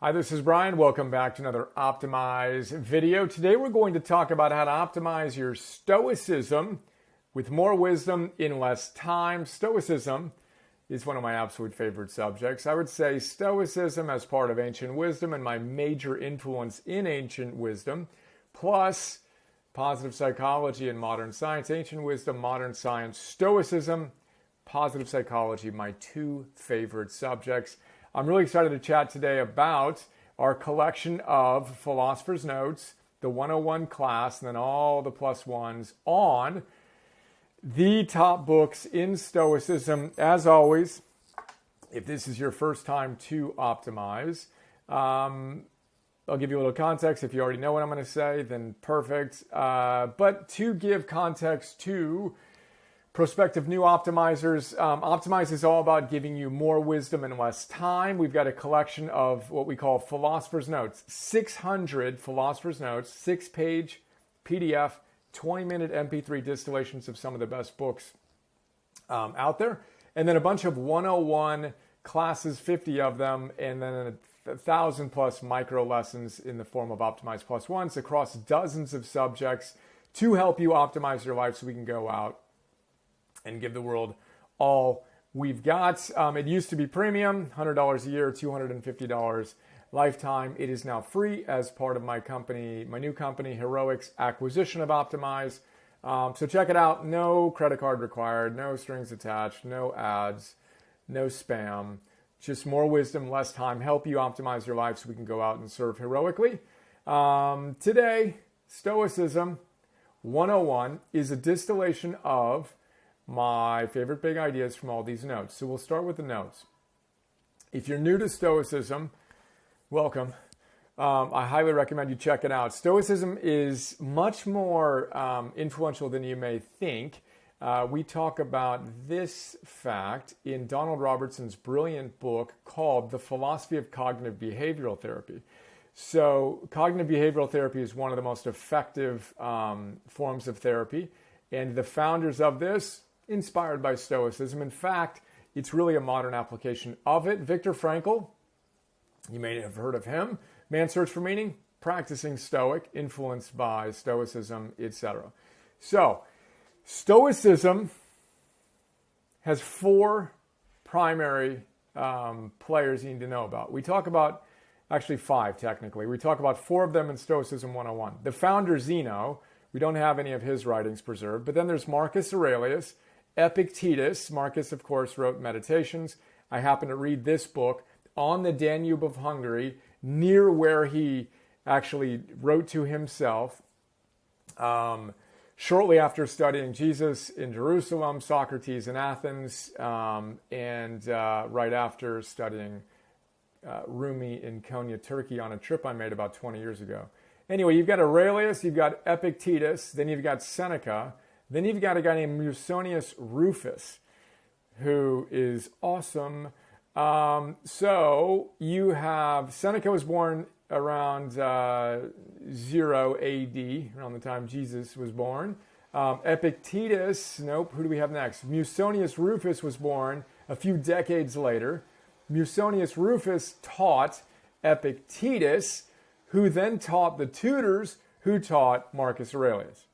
Hi, this is Brian. Welcome back to another Optimize video. Today we're going to talk about how to optimize your Stoicism with more wisdom in less time. Stoicism is one of my absolute favorite subjects. I would say Stoicism as part of ancient wisdom and my major influence in ancient wisdom, plus positive psychology and modern science. Ancient wisdom, modern science, Stoicism, positive psychology, my two favorite subjects. I'm really excited to chat today about our collection of Philosophers Notes, the 101 class, and then all the plus ones on the top books in Stoicism. As always, if this is your first time to Optimize, I'll give you a little context. If you already know what I'm going to say, then perfect. But to give context to prospective new optimizers, Optimize is all about giving you more wisdom in less time. We've got a collection of what we call Philosophers Notes, 600 Philosophers Notes, 6-page PDF, 20-minute MP3 distillations of some of the best books out there, and then a bunch of 101 classes, 50 of them, and then 1,000 plus micro lessons in the form of Optimize Plus Ones across dozens of subjects to help you optimize your life so we can go out and give the world all we've got. It used to be premium, $100 a year, $250 lifetime. It is now free as part of my company, my new company, Heroic's acquisition of Optimize. So check it out. No credit card required, no strings attached, no ads, no spam. Just more wisdom, less time, help you optimize your life so we can go out and serve heroically. Today, Stoicism 101 is a distillation of my favorite big ideas from all these notes. So we'll start with the notes. If you're new to Stoicism, welcome. I highly recommend you check it out. Stoicism is much more influential than you may think. We talk about this fact in Donald Robertson's brilliant book called The Philosophy of Cognitive Behavioral Therapy. So cognitive behavioral therapy is one of the most effective forms of therapy. And the founders of this, inspired by Stoicism. In fact, it's really a modern application of it. Viktor Frankl, you may have heard of him. Man's Search for Meaning, practicing Stoic, influenced by Stoicism, etc. So, Stoicism has four primary players you need to know about. We talk about, actually five technically. We talk about four of them in Stoicism 101. The founder, Zeno, we don't have any of his writings preserved. But then there's Marcus Aurelius, Epictetus. Marcus, of course, wrote Meditations. I happen to read this book on the Danube of Hungary, near where he actually wrote to himself. Shortly after studying Jesus in Jerusalem, Socrates in Athens, and right after studying Rumi in Konya, Turkey on a trip I made about 20 years ago. Anyway, you've got Aurelius, you've got Epictetus, then you've got Seneca, then you've got a guy named Musonius Rufus, who is awesome. So you have, Seneca was born around 0 AD, around the time Jesus was born. Epictetus, nope, who do we have next? Musonius Rufus was born a few decades later. Musonius Rufus taught Epictetus, who then taught the tutors who taught Marcus Aurelius.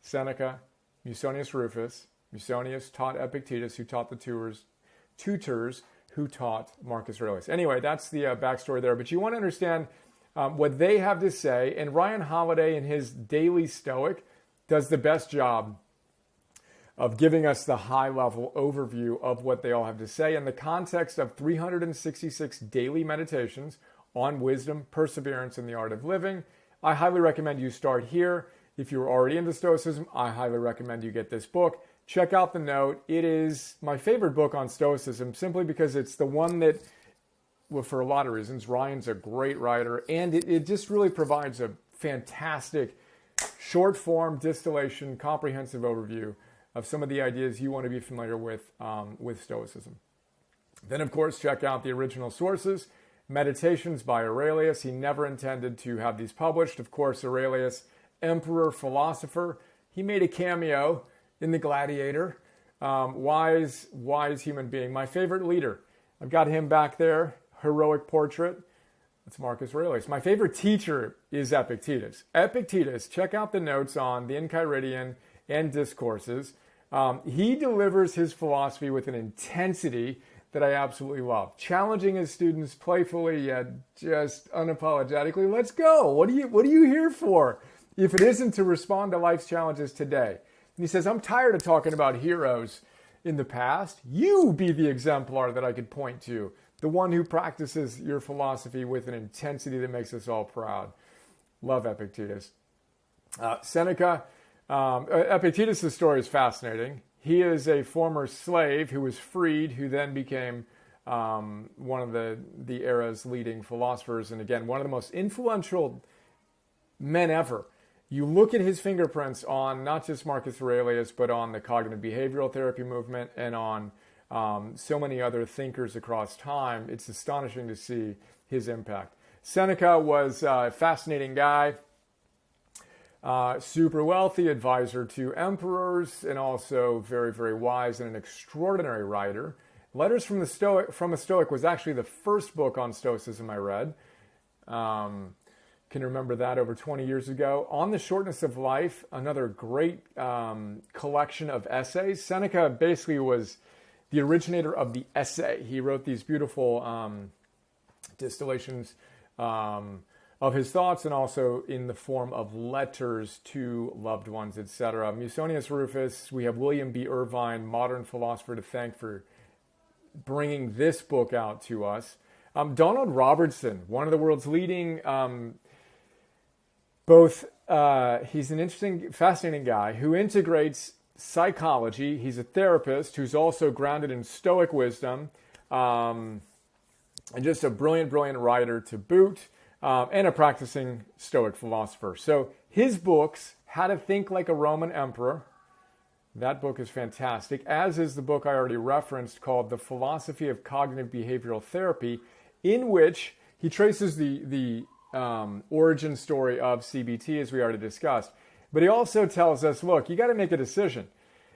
Seneca, Musonius Rufus. Musonius taught Epictetus, who taught the tutors who taught Marcus Aurelius. Anyway, that's the backstory there. But you want to understand what they have to say. And Ryan Holiday, in his Daily Stoic, does the best job of giving us the high-level overview of what they all have to say in the context of 366 daily meditations on wisdom, perseverance, and the art of living. I highly recommend you start here. If you're already into Stoicism, I highly recommend you get this book. Check out the note. It is my favorite book on Stoicism simply because it's the one that, well, for a lot of reasons, Ryan's a great writer, and it just really provides a fantastic short-form distillation, comprehensive overview of some of the ideas you want to be familiar with Stoicism. Then, of course, check out the original sources. Meditations by Aurelius. He never intended to have these published. Of course, Aurelius, emperor, philosopher. He made a cameo in The Gladiator. Wise human being. My favorite leader. I've got him back there. heroic portrait. That's Marcus Aurelius. My favorite teacher is Epictetus. Epictetus, check out the notes on the Enchiridion and Discourses. He delivers his philosophy with an intensity that I absolutely love. Challenging his students playfully yet just unapologetically. Let's go. What are you here for? If it isn't to respond to life's challenges today. And he says, I'm tired of talking about heroes in the past. You be the exemplar that I could point to. The one who practices your philosophy with an intensity that makes us all proud. Love Epictetus. Seneca. Epictetus' story is fascinating. He is a former slave who was freed, who then became one of the era's leading philosophers, and again, one of the most influential men ever. You look at his fingerprints on not just Marcus Aurelius, but on the cognitive behavioral therapy movement and on so many other thinkers across time. It's astonishing to see his impact. Seneca was a fascinating guy. Super wealthy, advisor to emperors, and also very, very wise and an extraordinary writer. Letters from a Stoic was actually the first book on Stoicism I read. Can remember that over 20 years ago. On the Shortness of Life, another great collection of essays. Seneca basically was the originator of the essay. He wrote these beautiful distillations of his thoughts, and also in the form of letters to loved ones, etc. Musonius Rufus, we have William B. Irvine, modern philosopher, to thank for bringing this book out to us. Donald Robertson, one of the world's leading, he's an interesting, fascinating guy who integrates psychology. He's a therapist who's also grounded in Stoic wisdom, and just a brilliant, brilliant writer to boot. And a practicing Stoic philosopher. So his books, How to Think Like a Roman Emperor, that book is fantastic, as is the book I already referenced called The Philosophy of Cognitive Behavioral Therapy, in which he traces the origin story of CBT, as we already discussed. But he also tells us, look, you got to make a decision.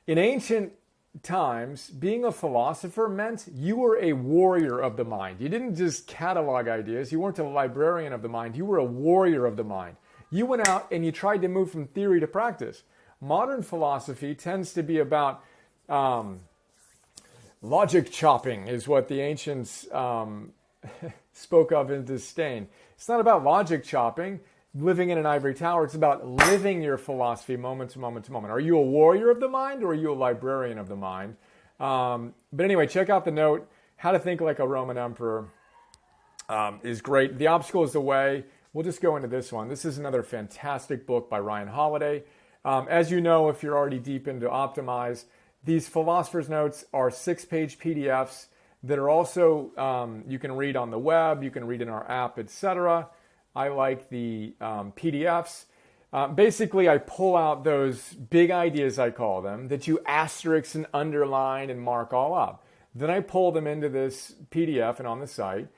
In ancient times, being a philosopher meant you were a warrior of the mind. You didn't just catalog ideas. You weren't a librarian of the mind. You were a warrior of the mind. You went out and you tried to move from theory to practice. Modern philosophy tends to be about logic chopping, is what the ancients spoke of in disdain. It's not about logic chopping, living in an ivory tower. It's about living your philosophy moment to moment to moment. Are you a warrior of the mind, or are you a librarian of the mind? But anyway, check out the note. How to Think Like a Roman Emperor is great. The Obstacle is the Way. We'll just go into this one. This is another fantastic book by Ryan Holiday. As you know, if you're already deep into Optimize, these Philosophers Notes are 6-page PDFs that are also, you can read on the web, you can read in our app, etc. I like the PDFs. Basically, I pull out those big ideas, I call them, that you asterisk and underline and mark all up. Then I pull them into this PDF and on the site,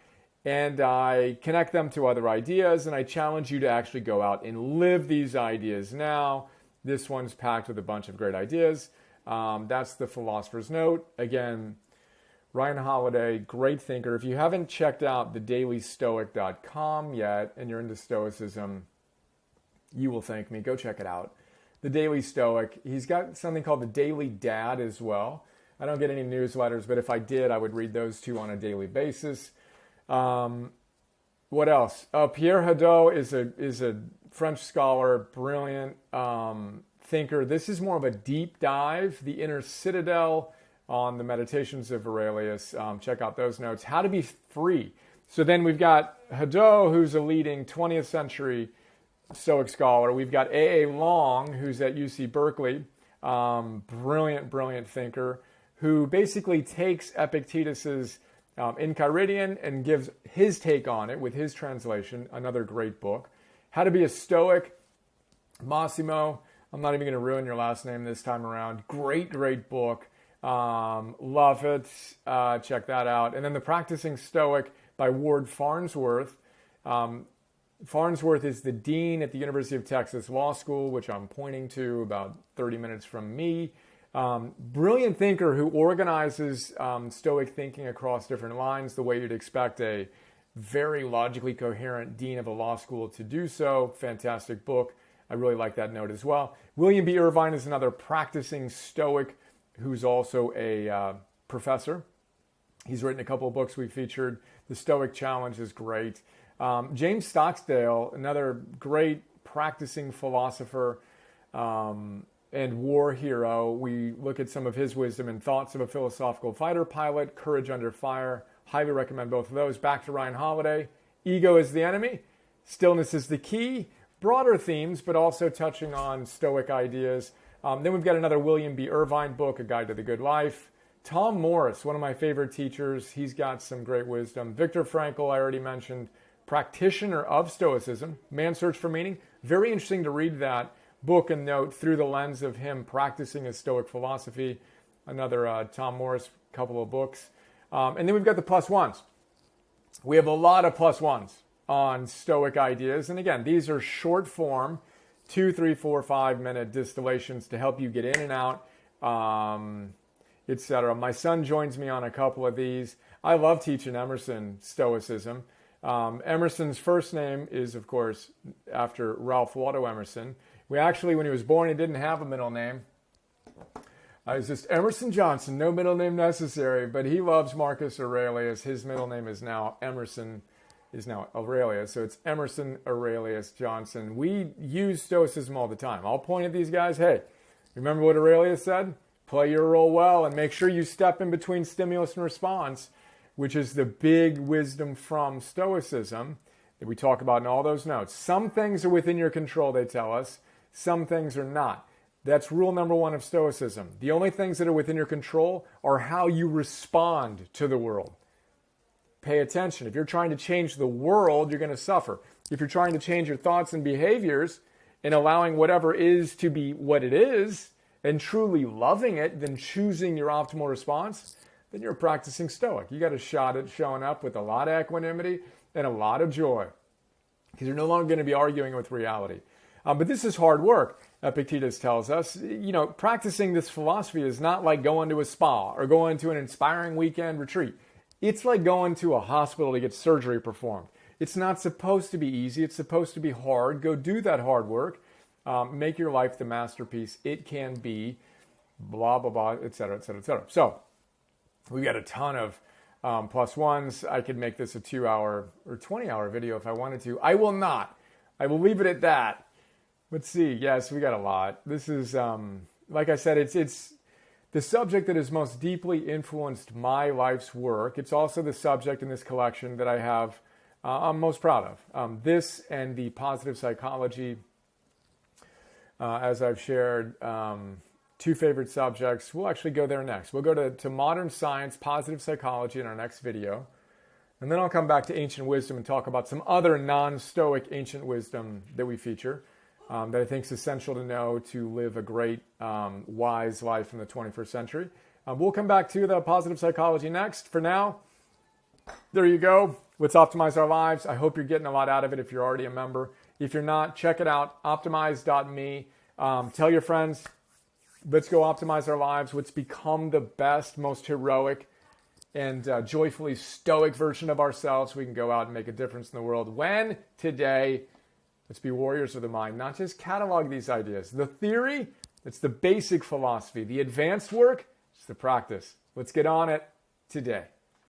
and I connect them to other ideas, and I challenge you to actually go out and live these ideas now. This one's packed with a bunch of great ideas. That's the Philosopher's Note. Again, Ryan Holiday, great thinker. If you haven't checked out thedailystoic.com yet and you're into Stoicism, you will thank me. Go check it out. The Daily Stoic. He's got something called the Daily Dad as well. I don't get any newsletters, but if I did, I would read those two on a daily basis. What else? Pierre Hadot is a French scholar, brilliant thinker. This is more of a deep dive. The Inner Citadel on the Meditations of Aurelius. Check out those notes. How to Be Free. So then we've got Hadot, who's a leading 20th century Stoic scholar. We've got A.A. Long, who's at UC Berkeley. Brilliant, brilliant thinker, who basically takes Epictetus's Enchiridion and gives his take on it with his translation. Another great book. How to Be a Stoic. Massimo. I'm not even going to ruin your last name this time around. Great, great book. Love it. Check that out. And then The Practicing Stoic by Ward Farnsworth. Farnsworth is the dean at the University of Texas Law School, which I'm pointing to about 30 minutes from me. Brilliant thinker who organizes Stoic thinking across different lines the way you'd expect a very logically coherent dean of a law school to do so. Fantastic book. I really like that note as well. William B. Irvine is another practicing Stoic who's also a professor. He's written a couple of books we featured. The Stoic Challenge is great. James Stockdale, another great practicing philosopher and war hero. We look at some of his wisdom and thoughts of a philosophical fighter pilot, Courage Under Fire. Highly recommend both of those. Back to Ryan Holiday. Ego is the enemy. Stillness is the key. Broader themes, but also touching on Stoic ideas. Then we've got another William B. Irvine book, A Guide to the Good Life. Tom Morris, one of my favorite teachers. He's got some great wisdom. Viktor Frankl, I already mentioned, practitioner of Stoicism, Man's Search for Meaning. Very interesting to read that book and note through the lens of him practicing his Stoic philosophy. Another Tom Morris, couple of books. And then we've got the plus ones. We have a lot of plus ones on Stoic ideas. And again, these are short form, 2, 3, 4, 5 minute distillations to help you get in and out, etc. My son joins me on a couple of these. I love teaching Emerson Stoicism. Emerson's first name is, of course, after Ralph Waldo Emerson. We actually, when he was born, he didn't have a middle name. It was just Emerson Johnson, no middle name necessary, but he loves Marcus Aurelius. His middle name is now Aurelius, so it's Emerson Aurelius Johnson. We use Stoicism all the time. I'll point at these guys, hey, remember what Aurelius said? Play your role well and make sure you step in between stimulus and response, which is the big wisdom from Stoicism that we talk about in all those notes. Some things are within your control, they tell us. Some things are not. That's rule number 1 of Stoicism. The only things that are within your control are how you respond to the world. Pay attention. If you're trying to change the world, you're going to suffer. If you're trying to change your thoughts and behaviors and allowing whatever is to be what it is and truly loving it, then choosing your optimal response, then you're practicing Stoic. You got a shot at showing up with a lot of equanimity and a lot of joy because you're no longer going to be arguing with reality. But this is hard work, Epictetus tells us. You know, practicing this philosophy is not like going to a spa or going to an inspiring weekend retreat. It's like going to a hospital to get surgery performed. It's not supposed to be easy. It's supposed to be hard. Go do that hard work. Make your life the masterpiece it can be, blah, blah, blah, et cetera, et cetera, et cetera. So we've got a ton of plus ones. I could make this a 2-hour or 20-hour video if I wanted to. I will not. I will leave it at that. Let's see. Yes, we got a lot. This is, like I said, it's the subject that has most deeply influenced my life's work. It's also the subject in this collection that I have, I'm most proud of. This and the positive psychology, as I've shared, 2 favorite subjects. We'll actually go there next. We'll go to modern science, positive psychology in our next video. And then I'll come back to ancient wisdom and talk about some other non-Stoic ancient wisdom that we feature. That I think is essential to know to live a great, wise life in the 21st century. We'll come back to the positive psychology next. For now, there you go. Let's optimize our lives. I hope you're getting a lot out of it if you're already a member. If you're not, check it out, optimize.me. Tell your friends, let's go optimize our lives. Let's become the best, most heroic, and joyfully Stoic version of ourselves so we can go out and make a difference in the world. When? Today. Let's be warriors of the mind, not just catalog these ideas. The theory, it's the basic philosophy. The advanced work, it's the practice. Let's get on it today.